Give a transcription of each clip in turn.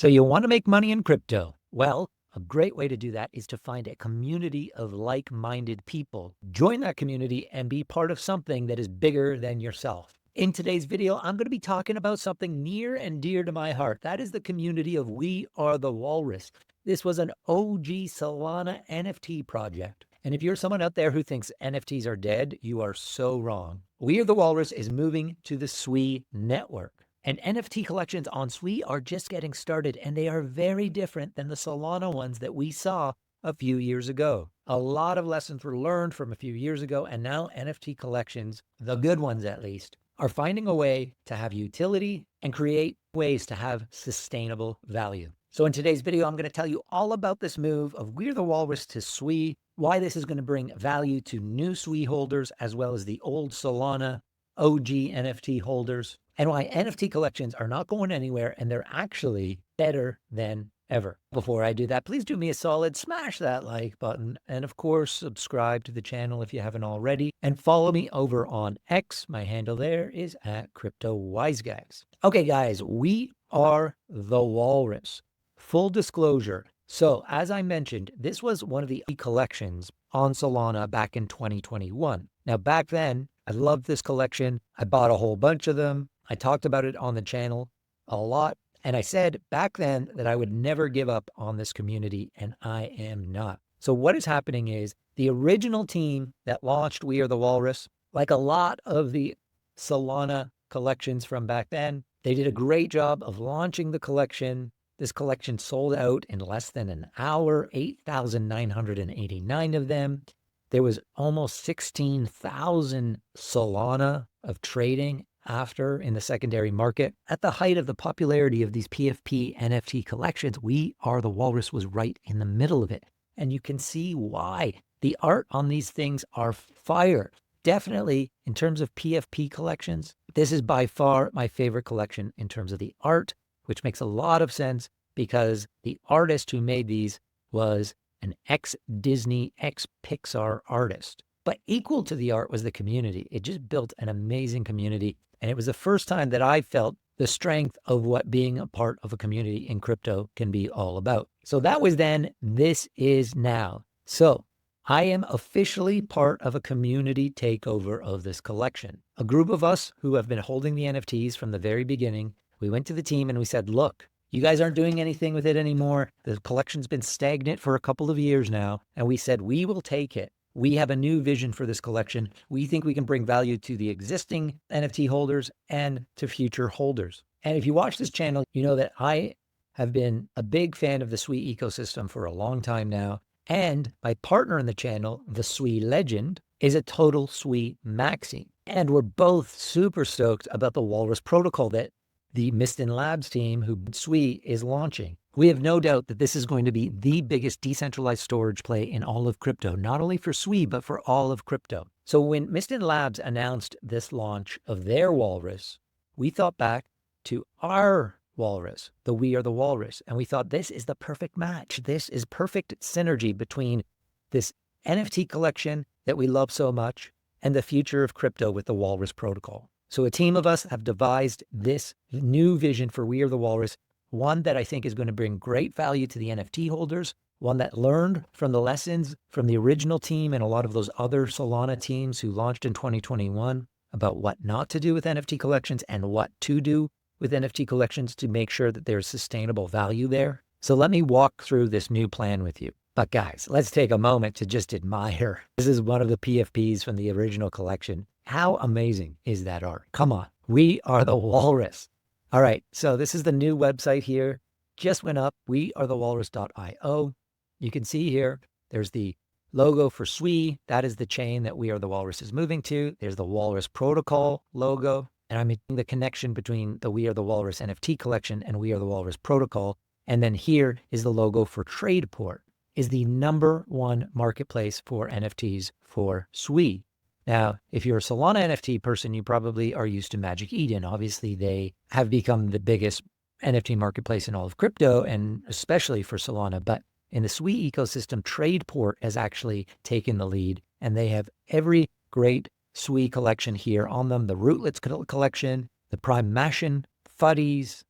So you want to make money in crypto? Well, a great way to do that is to find a community of like-minded people. Join that community and be part of something that is bigger than yourself. In today's video, I'm going to be talking about something near and dear to my heart. That is the community of We Are the Walrus. This was an OG Solana NFT project. And if you're someone out there who thinks NFTs are dead, you are so wrong. We Are the Walrus is moving to the SUI Network. And NFT collections on SUI are just getting started, and they are very different than the Solana ones that we saw a few years ago. A lot of lessons were learned from a few years ago, and now NFT collections, the good ones at least, are finding a way to have utility and create ways to have sustainable value. So in today's video, I'm going to tell you all about this move of We're the Walrus to SUI, why this is going to bring value to new SUI holders, as well as the old Solana OG NFT holders, and why NFT collections are not going anywhere and they're actually better than ever. Before I do that, please do me a solid, smash that like button, and of course, subscribe to the channel if you haven't already, and follow me over on X. My handle there is @Cryptowise, guys. Okay, guys, we are the Walrus. Full disclosure. So as I mentioned, this was one of the collections on Solana back in 2021. Now, back then, I loved this collection. I bought a whole bunch of them. I talked about it on the channel a lot. And I said back then that I would never give up on this community, and I am not. So what is happening is the original team that launched We Are the Walrus, like a lot of the Solana collections from back then, they did a great job of launching the collection. This collection sold out in less than an hour, 8,989 of them. There was almost 16,000 Solana of trading after in the secondary market. At the height of the popularity of these PFP NFT collections, We Are the Walrus was right in the middle of it. And you can see why. The art on these things are fire. Definitely, in terms of PFP collections, this is by far my favorite collection in terms of the art, which makes a lot of sense because the artist who made these was an ex-Disney, ex-Pixar artist. But equal to the art was the community. It just built an amazing community. And it was the first time that I felt the strength of what being a part of a community in crypto can be all about. So that was then, this is now. So I am officially part of a community takeover of this collection. A group of us who have been holding the NFTs from the very beginning, we went to the team and we said, look, you guys aren't doing anything with it anymore. The collection's been stagnant for a couple of years now. And we said, we will take it. We have a new vision for this collection. We think we can bring value to the existing NFT holders and to future holders. And if you watch this channel, you know that I have been a big fan of the SUI ecosystem for a long time now. And my partner in the channel, the SUI legend, is a total SUI maxi. And we're both super stoked about the Walrus Protocol that the Mistin Labs team, who SUI is launching. We have no doubt that this is going to be the biggest decentralized storage play in all of crypto, not only for SUI, but for all of crypto. So when Mistin Labs announced this launch of their Walrus, we thought back to our Walrus, the We Are the Walrus, and we thought this is the perfect match. This is perfect synergy between this NFT collection that we love so much and the future of crypto with the Walrus Protocol. So a team of us have devised this new vision for We Are the Walrus, one that I think is going to bring great value to the NFT holders, one that learned from the lessons from the original team and a lot of those other Solana teams who launched in 2021 about what not to do with NFT collections and what to do with NFT collections to make sure that there's sustainable value there. So let me walk through this new plan with you. But guys, let's take a moment to just admire. This is one of the PFPs from the original collection. How amazing is that art? Come on, We Are the Walrus. All right, so this is the new website here. Just went up, wearethewalrus.io. You can see here, there's the logo for SUI. That is the chain that We Are the Walrus is moving to. There's the Walrus Protocol logo. And I'm making the connection between the We Are the Walrus NFT collection and We Are the Walrus Protocol. And then here is the logo for Tradeport, is the #1 marketplace for NFTs for SUI. Now, if you're a Solana NFT person, you probably are used to Magic Eden. Obviously, they have become the biggest NFT marketplace in all of crypto, and especially for Solana. But in the SUI ecosystem, Tradeport has actually taken the lead, and they have every great SUI collection here on them. The Rootlets collection, the Prime Machine, Fuddies,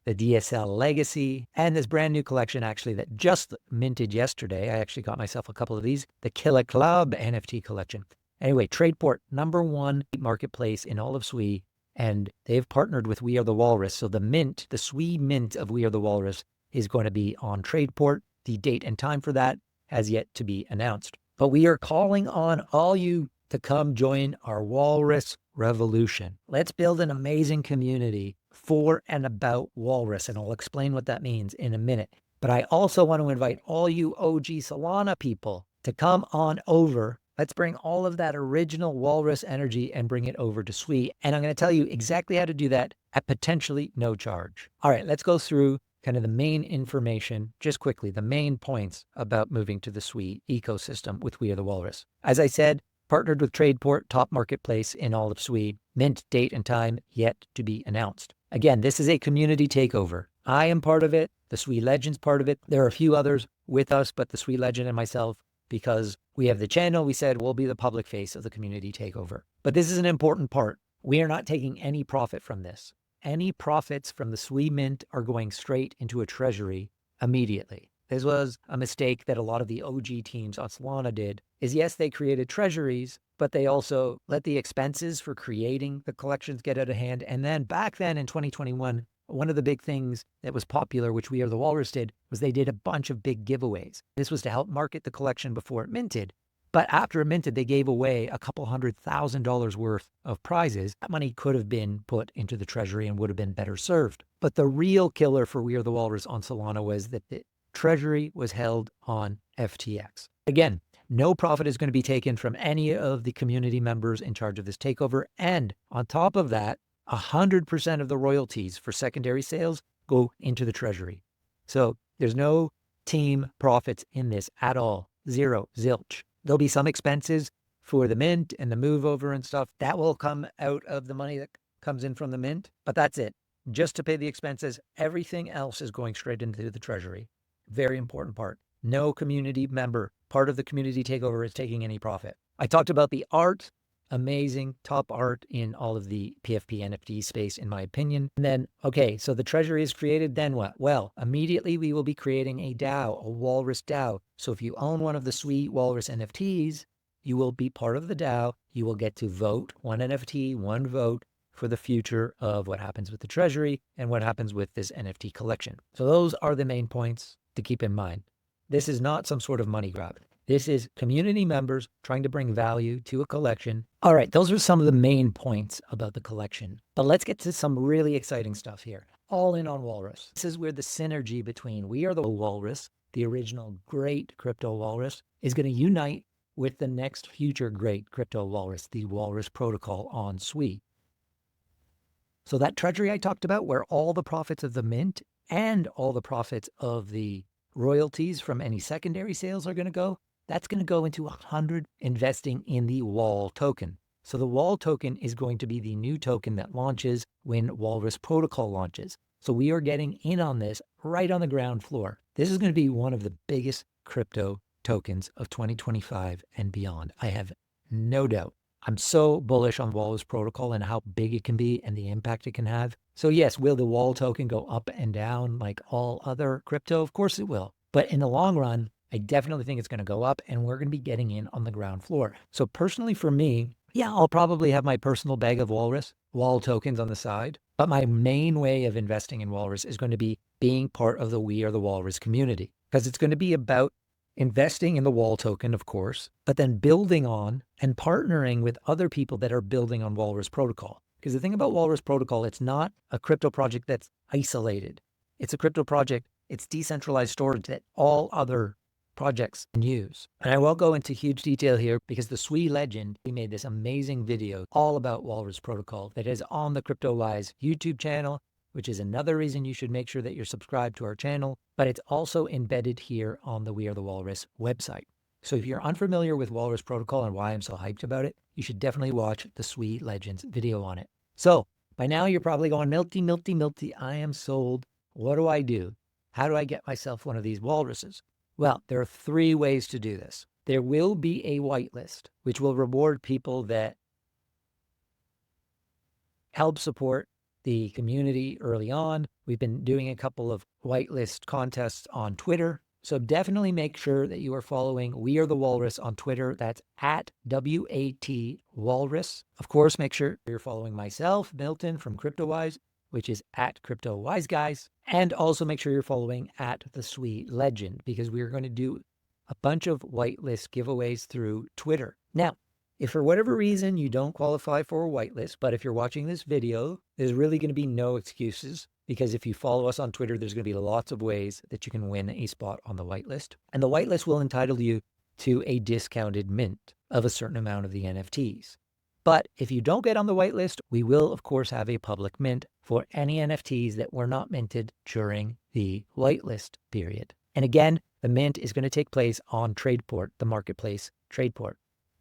the DSL Legacy, and this brand new collection actually that just minted yesterday. I actually got myself a couple of these, the Killer Club NFT collection. Anyway, Tradeport, #1 marketplace in all of SUI, and they've partnered with We Are the Walrus. So the mint, the SUI mint of We Are the Walrus is going to be on Tradeport. The date and time for that has yet to be announced. But we are calling on all you to come join our Walrus revolution. Let's build an amazing community for and about Walrus, and I'll explain what that means in a minute. But I also want to invite all you OG Solana people to come on over. Let's bring all of that original Walrus energy and bring it over to SUI. And I'm going to tell you exactly how to do that at potentially no charge. All right, let's go through kind of the main information, just quickly, the main points about moving to the SUI ecosystem with We Are the Walrus. As I said, partnered with Tradeport, top marketplace in all of SUI. Mint date and time yet to be announced. Again, this is a community takeover. I am part of it. The SUI Legends part of it. There are a few others with us, but the SUI Legend and myself, because we have the channel, we said we'll be the public face of the community takeover. But this is an important part. We are not taking any profit from this. Any profits from the SUI mint are going straight into a treasury immediately. This was a mistake that a lot of the OG teams on Solana did, is yes, they created treasuries, but they also let the expenses for creating the collections get out of hand. And then back then in 2021, one of the big things that was popular, which We Are the Walrus did, was they did a bunch of big giveaways. This was to help market the collection before it minted. But after it minted, they gave away a couple $100,000 worth of prizes. That money could have been put into the treasury and would have been better served. But the real killer for We Are the Walrus on Solana was that the treasury was held on FTX. Again, no profit is going to be taken from any of the community members in charge of this takeover. And on top of that, 100% of the royalties for secondary sales go into the treasury. So there's no team profits in this at all. Zero, zilch. There'll be some expenses for the mint and the move over and stuff. That will come out of the money that comes in from the mint, but that's it. Just to pay the expenses, everything else is going straight into the treasury. Very important part. No community member, part of the community takeover, is taking any profit. I talked about the art. Amazing, top art in all of the PFP NFT space, in my opinion. And then, okay, so the treasury is created, then what? Well, immediately we will be creating a DAO, a Walrus DAO. So if you own one of the SUI Walrus NFTs, you will be part of the DAO. You will get to vote, one NFT, one vote for the future of what happens with the treasury and what happens with this NFT collection. So those are the main points to keep in mind. This is not some sort of money grab. This is community members trying to bring value to a collection. All right, those are some of the main points about the collection. But let's get to some really exciting stuff here. All in on Walrus. This is where the synergy between We Are the Walrus, the original great crypto walrus, is going to unite with the next future great crypto walrus, the Walrus Protocol on SUI. So that treasury I talked about, where all the profits of the mint and all the profits of the royalties from any secondary sales are going to go, that's going to go into 100 investing in the WAL token. So the WAL token is going to be the new token that launches when Walrus Protocol launches. So we are getting in on this right on the ground floor. This is going to be one of the biggest crypto tokens of 2025 and beyond. I have no doubt. I'm so bullish on Walrus Protocol and how big it can be and the impact it can have. So yes, will the WAL token go up and down like all other crypto? Of course it will. But in the long run, I definitely think it's going to go up, and we're going to be getting in on the ground floor. So personally for me, yeah, I'll probably have my personal bag of Walrus, WAL tokens on the side. But my main way of investing in Walrus is going to be being part of the We Are the Walrus community, because it's going to be about investing in the WAL token, of course, but then building on and partnering with other people that are building on Walrus Protocol. Because the thing about Walrus Protocol, it's not a crypto project that's isolated. It's a crypto project. It's decentralized storage that all other projects can use. And I won't go into huge detail here because the SUI Legend, he made this amazing video all about Walrus Protocol that is on the Cryptowise YouTube channel, which is another reason you should make sure that you're subscribed to our channel, but it's also embedded here on the We Are the Walrus website. So if you're unfamiliar with Walrus Protocol and why I'm so hyped about it, you should definitely watch the SUI Legends video on it. So by now you're probably going, Milty, I am sold. What do I do? How do I get myself one of these walruses? Well, there are 3 ways to do this. There will be a whitelist, which will reward people that help support the community early on We've been doing a couple of whitelist contests on Twitter. So definitely make sure that you are following We Are the Walrus on Twitter. That's at WAT Walrus. Of course, make sure you're following myself, Milton from Cryptowise, which is at Cryptowise Guys. And also make sure you're following at the SUI Legend, because we're going to do a bunch of whitelist giveaways through Twitter. Now, if for whatever reason you don't qualify for a whitelist, but if you're watching this video, there's really going to be no excuses, because if you follow us on Twitter, there's going to be lots of ways that you can win a spot on the whitelist. And the whitelist will entitle you to a discounted mint of a certain amount of the NFTs. But if you don't get on the whitelist, we will, of course, have a public mint for any NFTs that were not minted during the whitelist period. And again, the mint is going to take place on Tradeport, the marketplace Tradeport.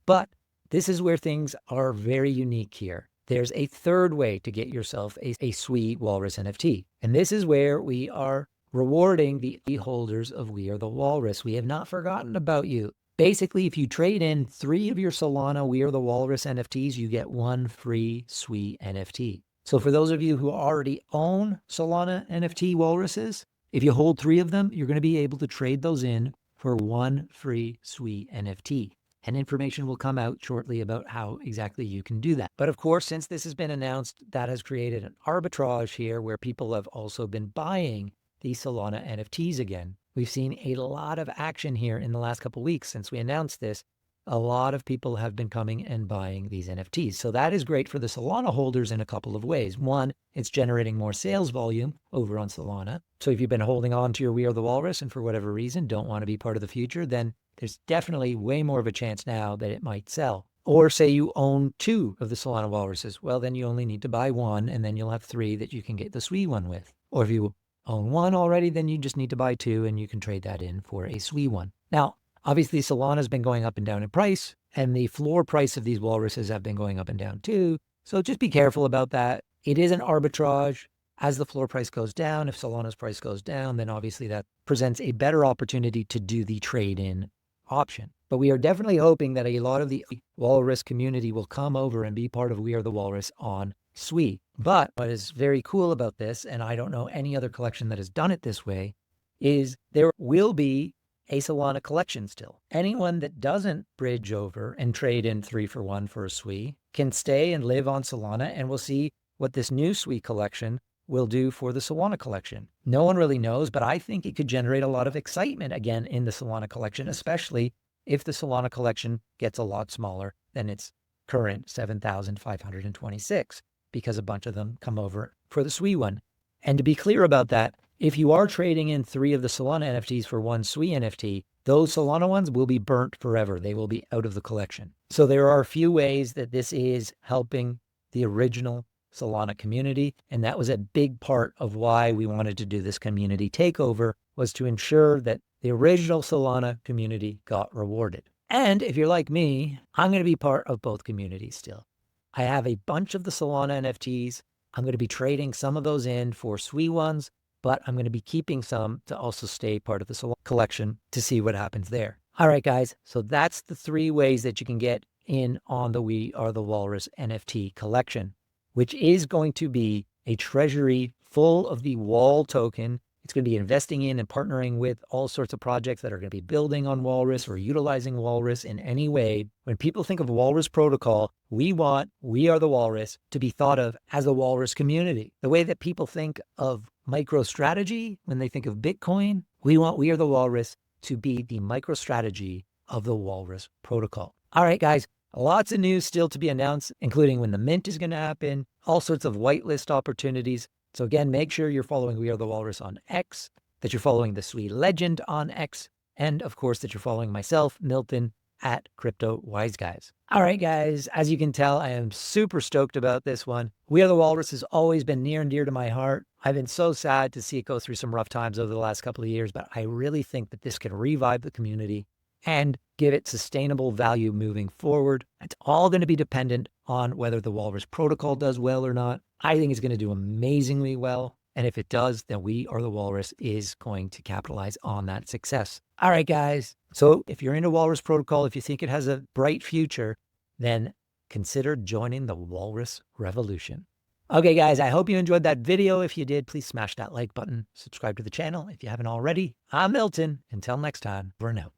But this is where things are very unique here. There's a third way to get yourself a SUI Walrus NFT. And this is where we are rewarding the holders of We Are the Walrus. We have not forgotten about you. Basically, if you trade in 3 of your Solana We Are the Walrus NFTs, you get 1 free SUI NFT. So for those of you who already own Solana NFT walruses, if you hold 3 of them, you're going to be able to trade those in for 1 free SUI NFT. And information will come out shortly about how exactly you can do that. But of course, since this has been announced, that has created an arbitrage here where people have also been buying these Solana NFTs again. We've seen a lot of action here in the last couple of weeks since we announced this. A lot of people have been coming and buying these NFTs. So that is great for the Solana holders in a couple of ways. One, it's generating more sales volume over on Solana. So if you've been holding on to your We Are the Walrus and for whatever reason don't want to be part of the future, then there's definitely way more of a chance now that it might sell. Or say you own 2 of the Solana walruses. Well, then you only need to buy 1 and then you'll have 3 that you can get the SUI one with. Or if you own 1 already, then you just need to buy 2 and you can trade that in for a SUI one. Now, obviously Solana has been going up and down in price, and the floor price of these walruses have been going up and down too. So just be careful about that. It is an arbitrage. As the floor price goes down, if Solana's price goes down, then obviously that presents a better opportunity to do the trade-in option. But we are definitely hoping that a lot of the walrus community will come over and be part of We Are the Walrus on SUI. But what is very cool about this, and I don't know any other collection that has done it this way, is there will be a Solana collection still. Anyone that doesn't bridge over and trade in 3 for 1 for a SUI can stay and live on Solana, and we'll see what this new SUI collection will do for the Solana collection. No one really knows, but I think it could generate a lot of excitement again in the Solana collection, especially if the Solana collection gets a lot smaller than its current 7,526, because a bunch of them come over for the SUI one. And to be clear about that, if you are trading in 3 of the Solana NFTs for 1 SUI NFT, those Solana ones will be burnt forever. They will be out of the collection. So there are a few ways that this is helping the original Solana community. And that was a big part of why we wanted to do this community takeover, was to ensure that the original Solana community got rewarded. And if you're like me, I'm going to be part of both communities still. I have a bunch of the Solana NFTs. I'm going to be trading some of those in for SUI ones, but I'm going to be keeping some to also stay part of the Solana collection to see what happens there. All right, guys. So that's the 3 ways that you can get in on the We Are the Walrus NFT collection, which is going to be a treasury full of the WAL token. It's going to be investing in and partnering with all sorts of projects that are going to be building on Walrus or utilizing Walrus in any way. When people think of Walrus Protocol, we want We Are the Walrus to be thought of as a Walrus community. The way that people think of MicroStrategy when they think of Bitcoin, we want We Are the Walrus to be the MicroStrategy of the Walrus Protocol. All right, guys. Lots of news still to be announced, including when the mint is going to happen, all sorts of whitelist opportunities. So again, make sure you're following We Are the Walrus on X, that you're following the SUI Legend on X, and of course that you're following myself, Milton, at Cryptowise Guys. All right, guys, as you can tell, I am super stoked about this one. We Are the Walrus has always been near and dear to my heart. I've been so sad to see it go through some rough times over the last couple of years, but I really think that this can revive the community and give it sustainable value moving forward. It's all going to be dependent on whether the Walrus Protocol does well or not. I think it's going to do amazingly well. And if it does, then We Are the Walrus is going to capitalize on that success. All right, guys. So if you're into Walrus Protocol, if you think it has a bright future, then consider joining the Walrus Revolution. Okay, guys, I hope you enjoyed that video. If you did, please smash that like button. Subscribe to the channel if you haven't already. I'm Milton. Until next time, over and out.